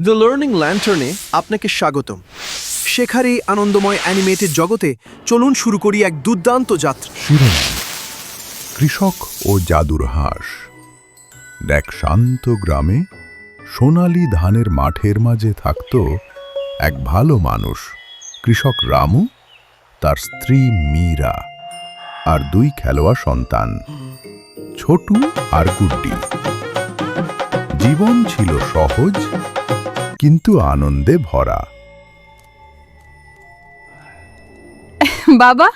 The learning ল্যান্টার্নে আপনাকে স্বাগতম। শেখার এই আনন্দময় অ্যানিমেটেড জগতে চলুন শুরু করি এক দুর্দান্ত যাত্রা। শিরোনাম: কৃষক ও জাদুর হাঁস। এক শান্ত গ্রামে সোনালি ধানের মাঠের মাঝে থাকত এক ভালো মানুষ, কৃষক রামু, তার স্ত্রী মীরা আর দুই খেলোয়া সন্তান, ছোটু আর গুড্ডি। জীবন ছিল সহজ কিন্তু আনন্দে ভরা। বাবা,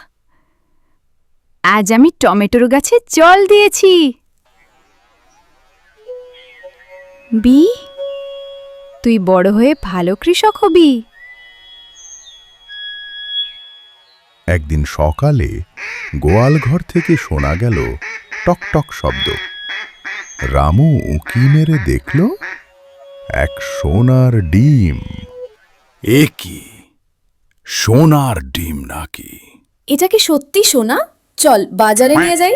আজ আমি টমেটোর গাছে জল দিয়েছি। বি, তুই বড় হয়ে ভালো কৃষক হবি। একদিন সকালে গোয়ালঘর থেকে শোনা গেল টক টক শব্দ। রামু উঁকি মেরে দেখল এক সোনার ডিম। এ কি সোনার ডিম নাকি? এটা কি সত্যি সোনা? চল বাজারে নিয়ে যাই।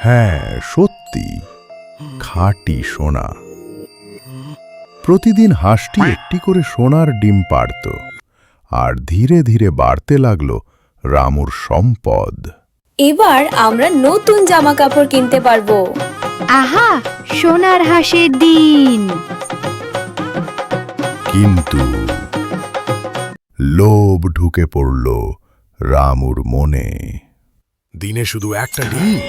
হ্যাঁ, সত্যি খাঁটি সোনা। প্রতিদিন হাঁসটি একটি করে সোনার ডিম পাড়ত, আর ধীরে ধীরে বাড়তে লাগল রামুর সম্পদ। এবার আমরা নতুন জামা কাপড় কিনতে পারবো। আহা, সোনার হাঁসের দিন। কিন্তু লোভ ঢুকে পড়ল রামুর মনে। দিনে শুধু একটা ডিম?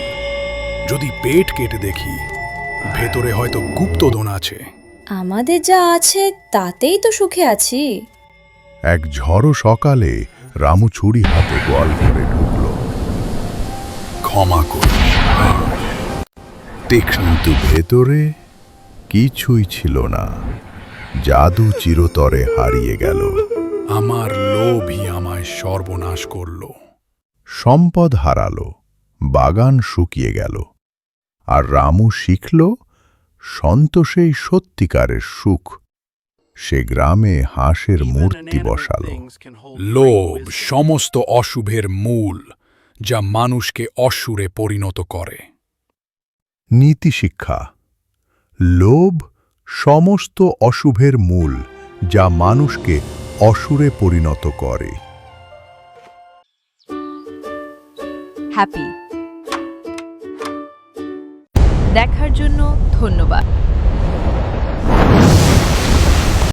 যদি পেট কেটে দেখি, ভেতরে হয়তো গুপ্তধন আছে। আমাদের যা আছে তাতেই তো সুখে আছি। এক ঝড়ো সকালে রামু ছুরি হাতে গোয়ালঘরে ঢুকল। ক্ষমা করুন। কিন্তু ভেতরে কিছুই ছিল না। জাদু চিরতরে হারিয়ে গেল। আমার লোভই আমায় সর্বনাশ করল। সম্পদ হারালো, বাগান শুকিয়ে গেল, আর রামু শিখল সন্তোষেই সত্যিকারের সুখ। সে গ্রামে হাঁসের মূর্তি বসালো। লোভ সমস্ত অশুভের মূল, যা মানুষকে অসুরে পরিণত করে। নীতি শিক্ষা: লোভ সমস্ত অশুভের মূল, যা মানুষকে অসুরে পরিণত করে। হ্যাপি দেখার জন্য ধন্যবাদ।